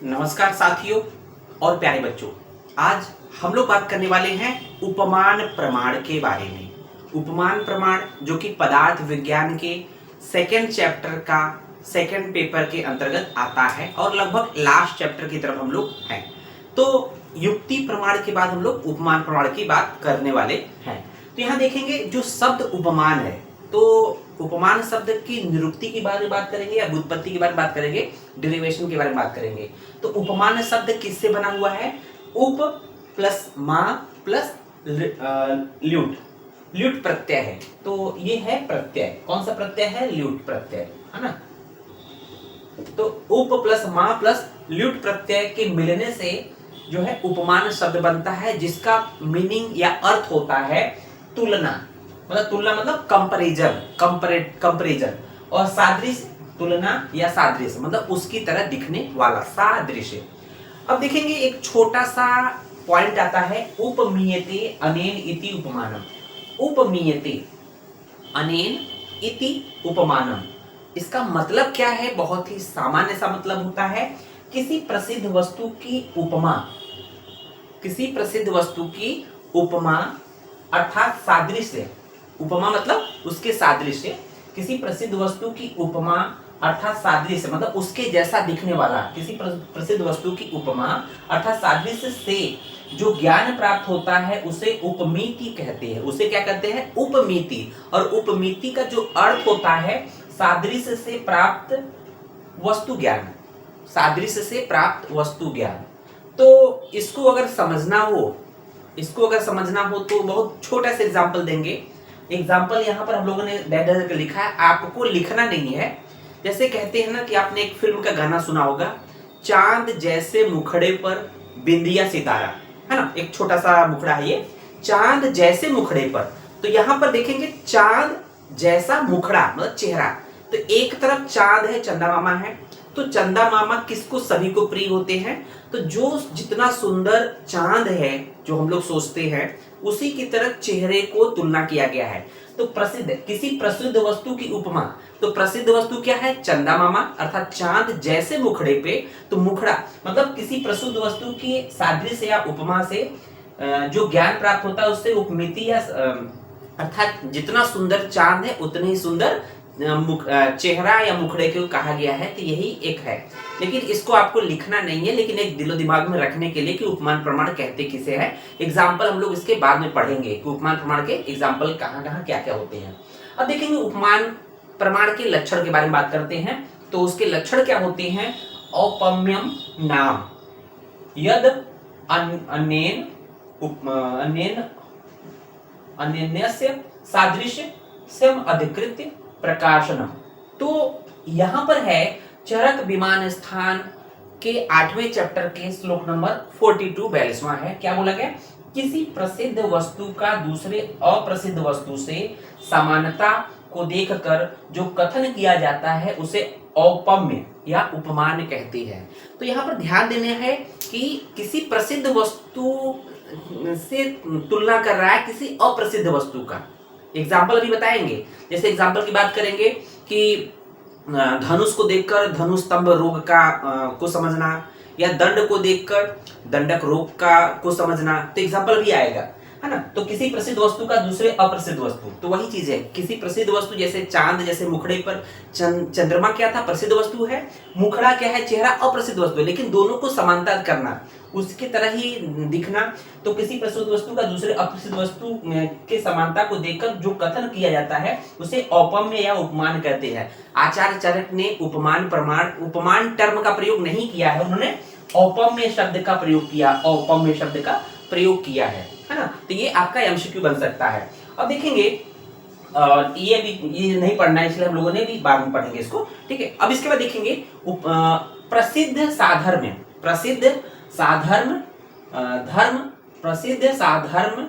नमस्कार साथियों और प्यारे बच्चों। आज हम लोग बात करने वाले हैं उपमान प्रमाण के बारे में। उपमान प्रमाण जो कि पदार्थ विज्ञान के सेकंड चैप्टर का सेकंड पेपर के अंतर्गत आता है और लगभग लास्ट चैप्टर की तरफ हम लोग हैं। तो युक्ति प्रमाण के बाद हम लोग उपमान प्रमाण की बात करने वाले हैं। तो यहाँ देखेंगे जो शब्द उपमान है, तो उपमान शब्द की निरुक्ति के बारे में बात करेंगे या व्युत्पत्ति के बारे में बात करेंगे, डेरिवेशन के बारे में बात करेंगे। तो उपमान शब्द किससे बना हुआ है? उप प्लस मा प्लस ल्यूट, ल्यूट प्रत्यय है। तो ये है प्रत्यय, कौन सा प्रत्यय है? ल्यूट प्रत्यय, है ना। तो उप प्लस मा प्लस ल्यूट प्रत्यय के मिलने से जो है उपमान शब्द बनता है, जिसका मीनिंग या अर्थ होता है तुलना। मतलब तुलना मतलब कंपैरिजन, कंपैरिजन, और सादृश्य तुलना या सादृश्य मतलब उसकी तरह दिखने वाला सादृश्य। अब देखेंगे एक छोटा सा पॉइंट आता है, उपमीयते अनेन इति उपमानम। उपमीयते अनेन इति उपमानम, इसका मतलब क्या है? बहुत ही सामान्य सा मतलब होता है, किसी प्रसिद्ध वस्तु की उपमा, किसी प्रसिद्ध वस्तु की उपमा अर्थात सादृश्य। उपमा मतलब उसके सादृश्य, किसी प्रसिद्ध वस्तु की उपमा अर्थात सादृश्य मतलब उसके जैसा दिखने वाला, किसी प्रसिद्ध वस्तु की उपमा अर्थात सादृश्य से जो ज्ञान प्राप्त होता है उसे उपमीति कहते हैं। उसे क्या कहते हैं? उपमीति। और उपमीति का जो अर्थ होता है सादृश्य से प्राप्त वस्तु ज्ञान, सादृश्य से प्राप्त वस्तु ज्ञान। तो इसको अगर समझना हो, तो बहुत छोटा सा एग्जाम्पल देंगे। एग्जाम्पल यहाँ पर हम लोगों ने डैड लिखा है, आपको लिखना नहीं है। जैसे कहते हैं ना कि आपने एक फिल्म का गाना सुना होगा, चांद जैसे मुखड़े पर बिंदिया सितारा, है ना। एक छोटा सा मुखड़ा है ये, चांद जैसे मुखड़े पर। तो यहाँ पर देखेंगे चांद जैसा मुखड़ा मतलब चेहरा। तो एक तरफ चांद है, चंदा मामा है। तो चंदा मामा किसको? सभी को प्रिय होते हैं। तो जो जितना सुंदर चांद है जो हम लोग सोचते हैं, उसी की तरह चेहरे को तुलना किया गया है। तो प्रसिद्ध, किसी प्रसिद्ध वस्तु की उपमा, तो प्रसिद्ध वस्तु क्या है? चंदा मामा अर्थात चांद जैसे मुखड़े पे। तो मुखड़ा मतलब किसी प्रसिद्ध वस्तु की सादृश्य या उपमा से जो ज्ञान प्राप्त होता है उससे उपमिति या अर्थात जितना सुंदर चांद है उतने ही सुंदर चेहरा या मुखड़े को कहा गया है। तो यही एक है, लेकिन इसको आपको लिखना नहीं है, लेकिन एक दिलो दिमाग में रखने के लिए कि उपमान प्रमाण कहते किसे हैं। एग्जाम्पल हम लोग इसके बाद में पढ़ेंगे कि उपमान प्रमाण के एग्जाम्पल कहाँ कहाँ क्या क्या होते हैं। अब देखेंगे उपमान प्रमाण के लक्षण के बारे में बात करते हैं। तो उसके लक्षण क्या होते हैं? औपम्यम नाम यद अनेन अन्यस्य सादृश्य सम अधिकृत्य प्रकाशनम। तो यहां पर है चरक विमान स्थान के 8वें चैप्टर के श्लोक नंबर 42 42वां है। क्या बोला गया? किसी प्रसिद्ध वस्तु का दूसरे अप्रसिद्ध वस्तु से समानता को देखकर जो कथन किया जाता है उसे औपम्य या उपमान कहते हैं। तो यहाँ पर ध्यान देना है कि किसी प्रसिद्ध वस्तु से तुलना कर रहा है किसी अप्रसिद्ध वस्तु का। एग्जाम्पल अभी बताएंगे। जैसे एग्जाम्पल की बात करेंगे कि धनुष को देखकर धनुष स्तंभ रोग का को समझना, या दंड को देखकर दंडक रोग का को समझना। तो एग्जाम्पल भी आएगा, है ना। तो किसी प्रसिद्ध वस्तु का दूसरे अप्रसिद्ध वस्तु, तो वही चीज है। किसी प्रसिद्ध वस्तु जैसे चांद जैसे मुखड़े पर, चंद्रमा क्या था? प्रसिद्ध वस्तु है। मुखड़ा क्या है? चेहरा अप्रसिद्ध वस्तु है। लेकिन दोनों को समानता करना, उसकी तरह ही दिखना। तो किसी प्रसिद्ध वस्तु का दूसरे अप्रसिद्ध वस्तु के समानता को देखकर जो कथन किया जाता है उसे औपम्य या उपमान कहते हैं। आचार्य चरक ने उपमान प्रमाण, उपमान टर्म का प्रयोग नहीं किया है, उन्होंने औपम्य शब्द का प्रयोग किया, औपम्य शब्द का प्रयोग किया है ना। तो ये आपका एमसीक्यू बन सकता है। अब देखेंगे ये नहीं पढ़ना है, इसलिए हम लोगों ने भी बाद में पढ़ेंगे इसको, ठीक है। अब इसके बाद देखेंगे प्रसिद्ध साधर्म, प्रसिद्ध साधर्म धर्म, प्रसिद्ध साधर्म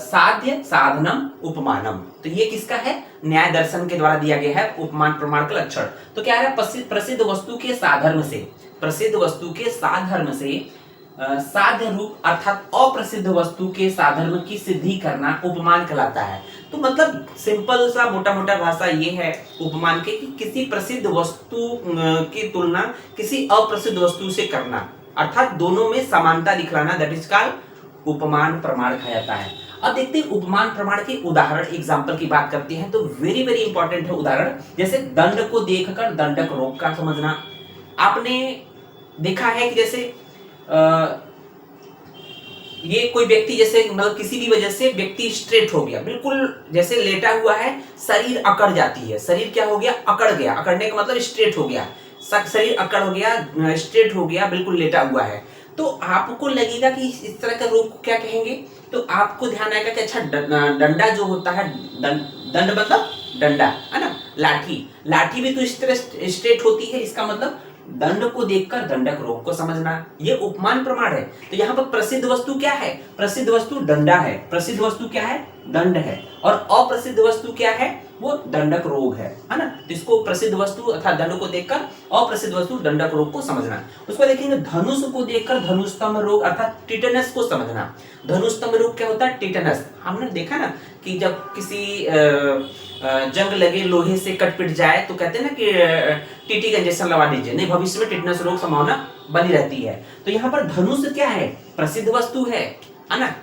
साध्य साधनम उपमानम। तो ये किसका है? न्याय दर्शन के द्वारा दिया गया है उपमान प्रमाण का लक्षण। तो क्या है? प्रसिद्ध वस्तु के साधर्म से, प्रसिद्ध वस्तु के साधर्म से साध्य रूप अर्थात अप्रसिद्ध वस्तु के साधर्म की सिद्धि करना उपमान कहलाता है। तो मतलब सिंपल सा मोटा मोटा भाषा ये है उपमान के कि किसी प्रसिद्ध वस्तु की तुलना किसी अप्रसिद्ध वस्तु से करना, अर्थात दोनों में समानता दिखलाना, दैट इज कॉल्ड उपमान प्रमाण कहा जाता है। अब देखते हैं उपमान प्रमाण के उदाहरण, एग्जाम्पल की बात करते हैं तो वेरी वेरी इंपॉर्टेंट है उदाहरण। जैसे दंड को देखकर दंडक रोग का समझना। आपने देखा है कि जैसे ये कोई व्यक्ति जैसे मतलब किसी भी वजह से व्यक्ति स्ट्रेट हो गया, बिल्कुल जैसे लेटा हुआ है, शरीर अकड़ जाती है, शरीर क्या हो गया, अकड़ गया, अकड़ने का मतलब स्ट्रेट हो गया, शरीर अकड़ हो गया, स्ट्रेट हो गया, बिल्कुल लेटा हुआ है। तो आपको लगेगा कि इस तरह का रोग को क्या कहेंगे, तो आपको ध्यान आएगा कि अच्छा डंडा जो होता है, दंड मतलब डंडा है ना, लाठी, लाठी भी तो इस तरह स्ट्रेट होती है, इसका मतलब दंड को देखकर दंडक रोग को समझना, ये उपमान प्रमाण है। तो यहाँ पर प्रसिद्ध वस्तु क्या है, प्रसिद्ध वस्तु डंडा है, प्रसिद्ध वस्तु क्या है, दंड है, और अप्रसिद्ध वस्तु क्या है, वो दंडक रोग है ना। तो इसको प्रसिद्ध वस्तु अर्थात दंड को देखकर अप्रसिद्ध वस्तु दंडक रोग को समझना। उसको देखेंगे धनुष को देखकर धनुस्तंभ रोग अर्थात टीटेनस को समझना। धनुस्तंभ रोग क्या होता है, टीटेनस। हमने देखा ना कि जब किसी जंग लगे, लोहे से कट पिट जाए तो कहते हैं ना कि टीटी का इंजेक्शन लगा दीजिए, नहीं भविष्य में टिटनेस रोग संभावना बनी रहती है। तो यहाँ पर धनुष क्या है, प्रसिद्ध वस्तु है ना।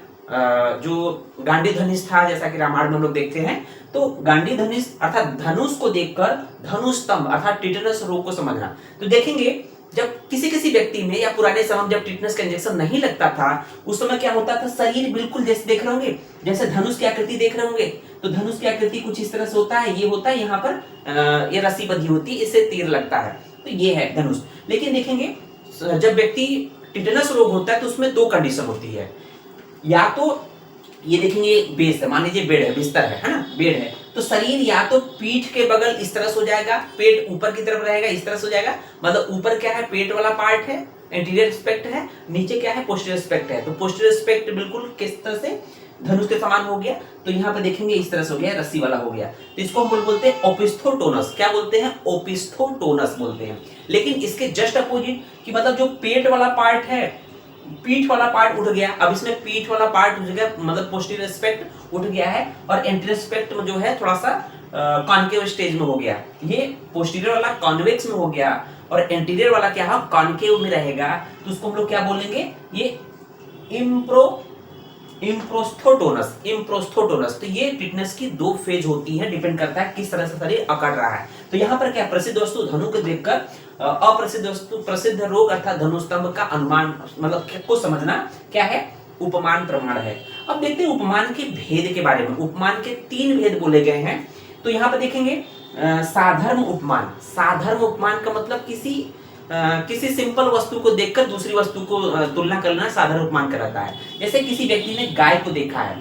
जो गांडी धनुष था, जैसा कि रामायण में हम लोग देखते हैं, तो गांडी धनुष अर्थात धनुष को देखकर धनुस्तंभ अर्थात टिटनेस रोग को समझना। तो देखेंगे जब किसी किसी व्यक्ति में या पुराने समय जब टिटनेस का इंजेक्शन नहीं लगता था, उस समय क्या होता था, शरीर बिल्कुल जैसे देख रहे होंगे, जैसे धनुष की आकृति देख रहे होंगे, तो धनुष की आकृति कुछ इस तरह से होता है, ये होता है यहाँ पर ये रस्सी बंधी होती है, इससे तीर लगता है, तो ये है धनुष। लेकिन देखेंगे जब व्यक्ति टिटनेस रोग होता है तो उसमें दो कंडीशन होती है, या तो ये देखेंगे बेस है, मान लीजिए बेड है, बिस्तर है ना, बेड है, तो शरीर या तो पीठ के बगल इस तरह से हो जाएगा, पेट ऊपर की तरफ रहेगा, इस तरह से हो जाएगा, मतलब ऊपर क्या है, पेट वाला पार्ट है, एंटीरियर एस्पेक्ट है, नीचे क्या है, पोस्टीरियर एस्पेक्ट है। तो पोस्टीरियर एस्पेक्ट बिल्कुल किस तरह से धनुष के समान हो गया, तो यहाँ पे देखेंगे इस तरह से हो गया, रस्सी वाला हो गया। तो इसको हम बोलते हैं ओपिस्थोटोनस। क्या बोलते हैं, ओपिस्थोटोनस बोलते हैं। लेकिन इसके जस्ट अपोजिट कि मतलब जो पेट वाला पार्ट है, पीठ वाला पार्ट उठ गया, अब इसमें पीठ वाला पार्ट उठ गया, मतलब पोस्टीरियर एस्पेक्ट उठ गया है, और एंटीरियर एस्पेक्ट में जो है थोड़ा सा कॉन्केव स्टेज में हो गया। ये पोस्टीरियर वाला कॉन्वेक्स में हो गया और एंटीरियर वाला क्या है, कॉन्केव में रहेगा, तो उसको हम लोग क्या बोलेंगे, ये इम्प्रोस्थोटोनस, इम्प्रोस्थोटोनस। तो ये टिटनेस की दो फेज होती है, डिपेंड करता है किस तरह से शरीर अकड़ रहा है। तो यहाँ पर क्या, प्रसिद्ध वस्तु धनु को देखकर अप्रसिद्ध वस्तु प्रसिद्ध रोग अर्थात धनुस्तंभ का अनुमान मतलब को समझना क्या है, उपमान प्रमाण है। अब देखते हैं उपमान के भेद के बारे में। उपमान के 3 भेद बोले गए हैं। तो यहाँ पर देखेंगे साधर्म उपमान। साधर्म उपमान का मतलब किसी सिंपल वस्तु को देखकर दूसरी वस्तु को तुलना करना साधारण उपमान कहलाता है। जैसे किसी व्यक्ति ने गाय को देखा है,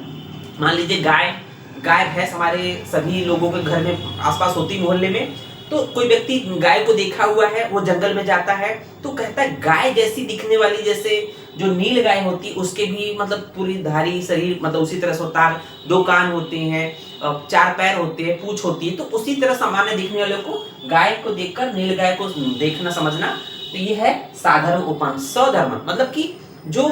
मान लीजिए गाय भैंस हमारे सभी लोगों के घर में आसपास होती मोहल्ले में, तो कोई व्यक्ति गाय को देखा हुआ है, वो जंगल में जाता है तो कहता है गाय जैसी दिखने वाली, जैसे जो नील गाय होती है उसके भी मतलब पूरी धारी शरीर मतलब उसी तरह से होता है, 2 कान होते हैं, 4 पैर होते हैं, पूंछ होती है, तो उसी तरह सामान्य दिखने वाले को गाय को देखकर नील गाय को देखना समझना, तो ये है साधारण उपमान। सधर्म मतलब कि जो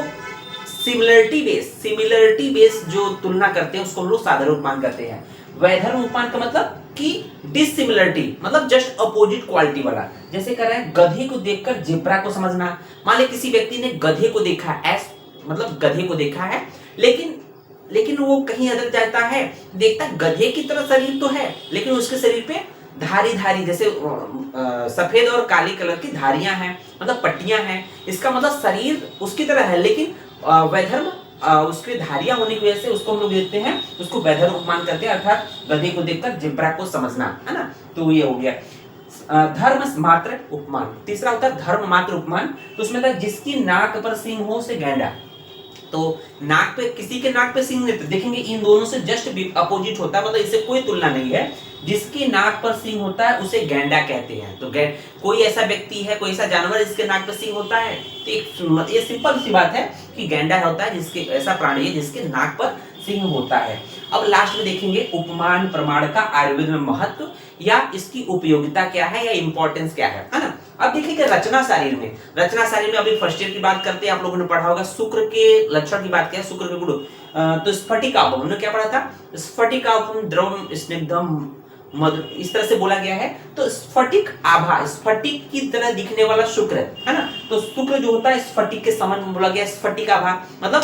सिमिलरिटी बेस जो तुलना करते हैं उसको हम लोग साधारण उपमान करते हैं। वैधर्म उपमान का मतलब कि डिसिमिलरिटी मतलब जस्ट अपोजिट क्वालिटी वाला। जैसे कह रहे हैं गधे को देखकर जेब्रा को समझना। मान ली किसी व्यक्ति ने गधे को देखा है, मतलब गधे को देखा है, लेकिन वो कहीं अदर जाता है, देखता है गधे की तरह शरीर तो है, लेकिन उसके शरीर पे धारी जैसे सफेद और काली कलर की धारियां हैं, मतलब पट्टियां हैं। इसका मतलब शरीर उसकी तरह है, लेकिन वैधर्म उसके धारियां होने की वजह से उसको हम लोग देखते हैं, उसको वैधर्म उपमान करते हैं, अर्थात गधे को देखकर जिब्रा को समझना, है ना। तो ये हो गया धर्म मात्र उपमान। तीसरा होता है धर्म मात्र उपमान। तो उसमें था जिसकी नाक पर सींग हो से गैंडा। तो नाक पे, किसी के नाक पे सींग नहीं, तो देखेंगे इन दोनों से जस्ट अपोजिट होता है, मतलब इससे कोई तुलना नहीं है। जिसकी नाक पर सींग होता है उसे गैंडा कहते हैं। तो कोई ऐसा व्यक्ति है, कोई ऐसा जानवर जिसके नाक पर सींग होता है, तो ये सिंपल सी बात है कि गैंडा होता है जिसके, ऐसा प्राणी है जिसके नाक पर सिंह होता है। अब लास्ट में देखेंगे उपमान प्रमाण का आयुर्वेद में महत्व या इसकी उपयोगिता क्या है या इंपॉर्टेंस क्या है ना। अब देखिए रचना शारीर में अभी फर्स्ट ईयर की बात करते हैं, आप लोगों ने पढ़ा होगा शुक्र के लक्षण की बात किया, शुक्र के गुण। तो स्फटिकाभम हमने क्या पढ़ा था, स्फटिकाभम द्रवम स्निग्धम मधुर, इस तरह से बोला गया है। तो स्फटिक आभा, स्फटिक की तरह दिखने वाला शुक्र है ना, तो शुक्र जो होता है स्फटिक के समान बोला गया, स्फटिक आभा मतलब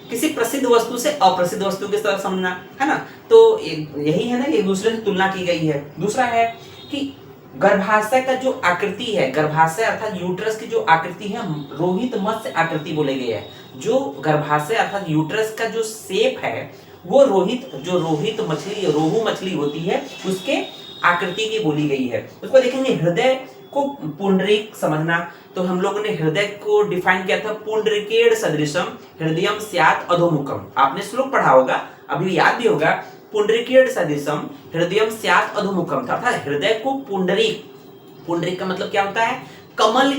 किसी प्रसिद्ध वस्तु से अप्रसिद्ध वस्तु के साथ समझना है ना। तो यही है ना, एक दूसरे से तुलना की गई है। दूसरा है कि गर्भाशय का जो आकृति है, गर्भाशय अर्थात यूट्रस की जो आकृति है रोहित मत्स्य आकृति बोले गए है। जो गर्भाशय अर्थात यूट्रस का जो शेप है वो रोहित मछली, रोहू मछली होती है उसके आकृति की बोली गई है। उसको देखेंगे हृदय को पुंडरीक समझना, तो हम लोगों ने हृदय को डिफाइन किया था पुंडरीकेण सदृशम हृदयम स्यात् अधोमुखम। आपने श्लोक पढ़ा होगा, अभी याद भी होगा, पुंडरीकेण सदृशम हृदयम स्यात् अधोमुखम था, अर्थात हृदय को पुंडरीक, पुंडरीक का मतलब क्या होता है, कमल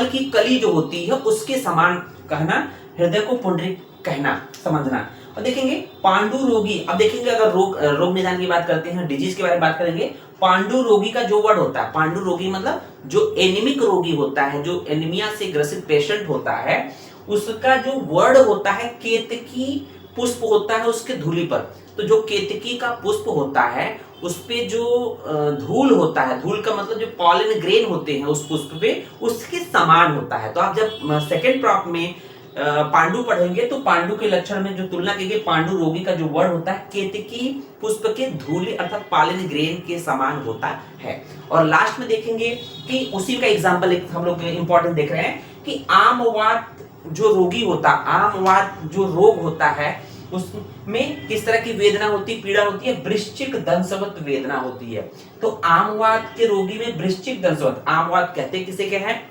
की कली जो होती है उसके समान कहना, हृदय को पुंडरीक कहना समझना। और देखेंगे पांडु रोगी, अब देखेंगे अगर रोग निदान की बात करते हैं, डिजीज के बारे में बात करेंगे, पांडु रोगी का जो वर्ड होता है, पांडु रोगी मतलब जो एनीमिक रोगी होता है, जो एनीमिया से ग्रसित पेशेंट होता है, उसका जो वर्ड होता है केतकी पुष्प होता है उसके धूली पर। तो जो केतकी का पुष्प होता है उस पे जो धूल होता है, धूल का मतलब जो पॉलन ग्रेन होते हैं उस पुष्प पे, उसके समान होता है। तो आप जब सेकेंड प्रॉप में पांडु पढ़ेंगे तो पांडु के लक्षण में जो तुलना की गई, पांडु रोगी का जो वर्ड होता है केतकी पुष्प के धूली अर्थात पॉलन ग्रेन के समान होता है। और लास्ट में देखेंगे कि उसी का एग्जांपल हम लोग इंपॉर्टेंट देख रहे हैं कि आमवात जो रोगी होता, आमवात जो रोग होता है उसमें किस तरह की वेदना होती, पीड़ा होती है, वृश्चिक दंशवत वेदना होती है। तो आमवात के रोगी में वृश्चिक दंशवत, आमवात कहते किसे के हैं,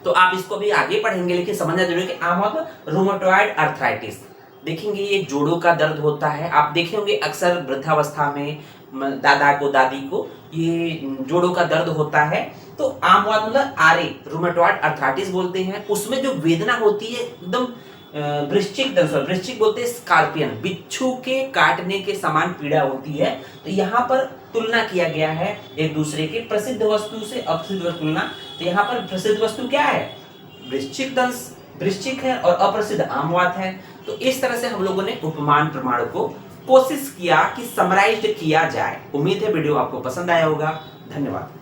तो आप इसको भी आगे पढ़ेंगे लेकिन समझना जरूरी है कि आमवात रूमेटॉइड आर्थराइटिस। देखेंगे ये जोड़ों का दर्द होता है, आप देखे होंगे अक्सर वृद्धावस्था में दादा को दादी को ये जोड़ों का दर्द होता है। तो आमवात मतलब आरे, रूमेटॉइड आर्थराइटिस बोलते हैं, उसमें जो वेदना होती है एकदम वृश्चिक दंशवत, वृश्चिक बोलते हैं स्कॉर्पियन, बिच्छू के काटने के समान पीड़ा होती है। तो यहाँ पर तुलना किया गया है एक दूसरे के, प्रसिद्ध वस्तु से अप्रसिद्ध वस्तु तुलना। तो यहाँ पर प्रसिद्ध वस्तु क्या है, वृश्चिक है, और अप्रसिद्ध आमवात है। तो इस तरह से हम लोगों ने उपमान प्रमाण को कोशिश किया कि समराइज्ड किया जाए। उम्मीद है वीडियो आपको पसंद आया होगा। धन्यवाद।